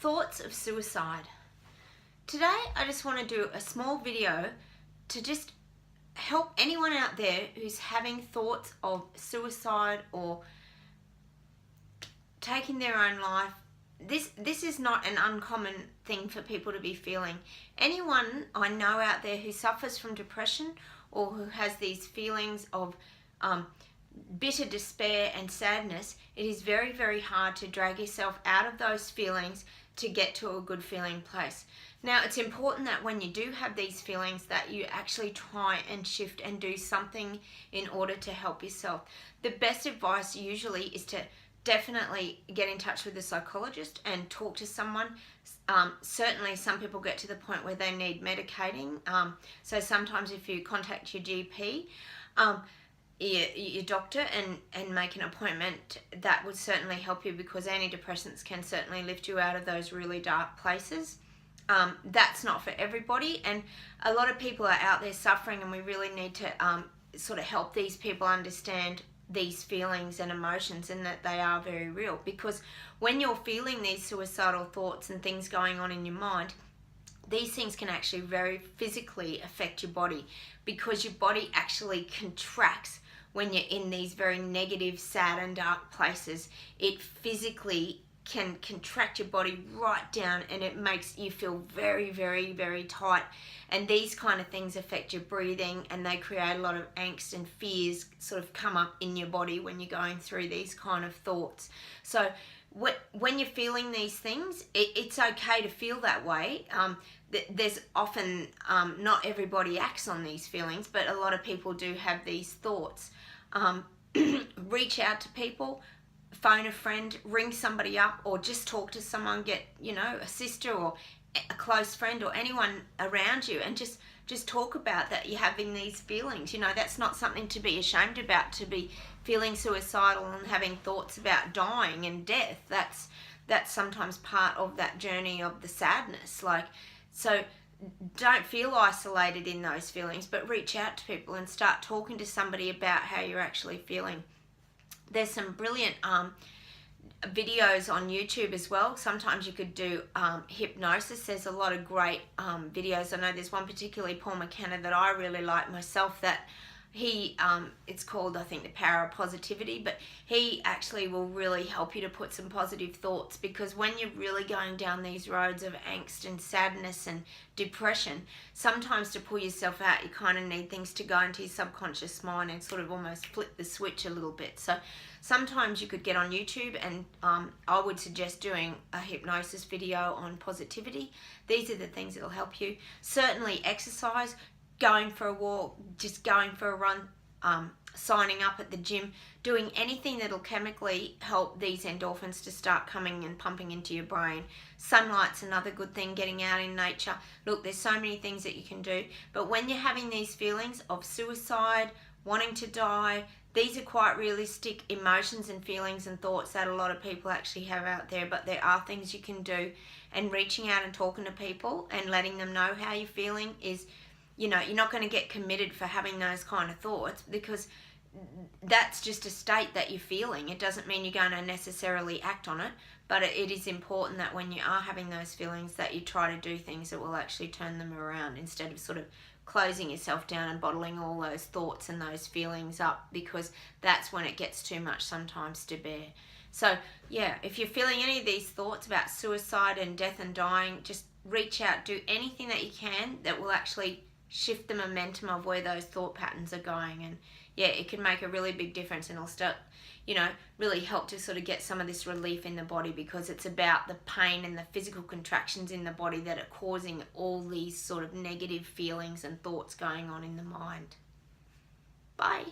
thoughts of suicide. Today I just want to do a small video to just help anyone out there who's having thoughts of suicide or taking their own life. This is not an uncommon thing for people to be feeling. Anyone I know out there who suffers from depression or who has these feelings of bitter despair and sadness, it is very, very hard to drag yourself out of those feelings to get to a good feeling place. Now, it's important that when you do have these feelings that you actually try and shift and do something in order to help yourself. The best advice usually is to definitely get in touch with a psychologist and talk to someone. Certainly some people get to the point where they need medicating. So sometimes if you contact your GP, your doctor and make an appointment, that would certainly help you, because antidepressants can certainly lift you out of those really dark places. That's not for everybody, and a lot of people are out there suffering, and we really need to sort of help these people understand these feelings and emotions, and that they are very real. Because when you're feeling these suicidal thoughts and things going on in your mind, these things can actually very physically affect your body, because your body actually contracts when you're in these very negative, sad and dark places. It physically can contract your body right down, and it makes you feel very, very, very tight. And these kind of things affect your breathing, and they create a lot of angst and fears sort of come up in your body when you're going through these kind of thoughts. So when you're feeling these things, it's okay to feel that way. There's often, not everybody acts on these feelings, but a lot of people do have these thoughts. Reach out to people, phone a friend, ring somebody up, or just talk to someone. Get, a sister or a close friend or anyone around you, and just talk about that you're having these feelings. That's not something to be ashamed about, to be feeling suicidal and having thoughts about dying and death. That's sometimes part of that journey of the sadness. So don't feel isolated in those feelings, but reach out to people and start talking to somebody about how you're actually feeling. There's some brilliant videos on YouTube as well. Sometimes you could do hypnosis. There's a lot of great videos. I know there's one particularly, Paul McKenna, that I really like myself, that he, it's called, I think, The Power of Positivity, but he actually will really help you to put some positive thoughts, because when you're really going down these roads of angst and sadness and depression, sometimes to pull yourself out, you kind of need things to go into your subconscious mind and sort of almost flip the switch a little bit. So sometimes you could get on YouTube, and I would suggest doing a hypnosis video on positivity. These are the things that will help you. Certainly exercise, going for a walk, just going for a run, signing up at the gym, doing anything that'll chemically help these endorphins to start coming and pumping into your brain. Sunlight's another good thing, getting out in nature. Look, there's so many things that you can do, but when you're having these feelings of suicide, wanting to die, these are quite realistic emotions and feelings and thoughts that a lot of people actually have out there. But there are things you can do, and reaching out and talking to people and letting them know how you're feeling is, you're not going to get committed for having those kind of thoughts, because that's just a state that you're feeling. It doesn't mean you're going to necessarily act on it, but it is important that when you are having those feelings, that you try to do things that will actually turn them around, instead of sort of closing yourself down and bottling all those thoughts and those feelings up, because that's when it gets too much sometimes to bear. So yeah, if you're feeling any of these thoughts about suicide and death and dying, just reach out, do anything that you can that will actually shift the momentum of where those thought patterns are going. And yeah, it can make a really big difference, and it'll start, really help to sort of get some of this relief in the body, because it's about the pain and the physical contractions in the body that are causing all these sort of negative feelings and thoughts going on in the mind. Bye.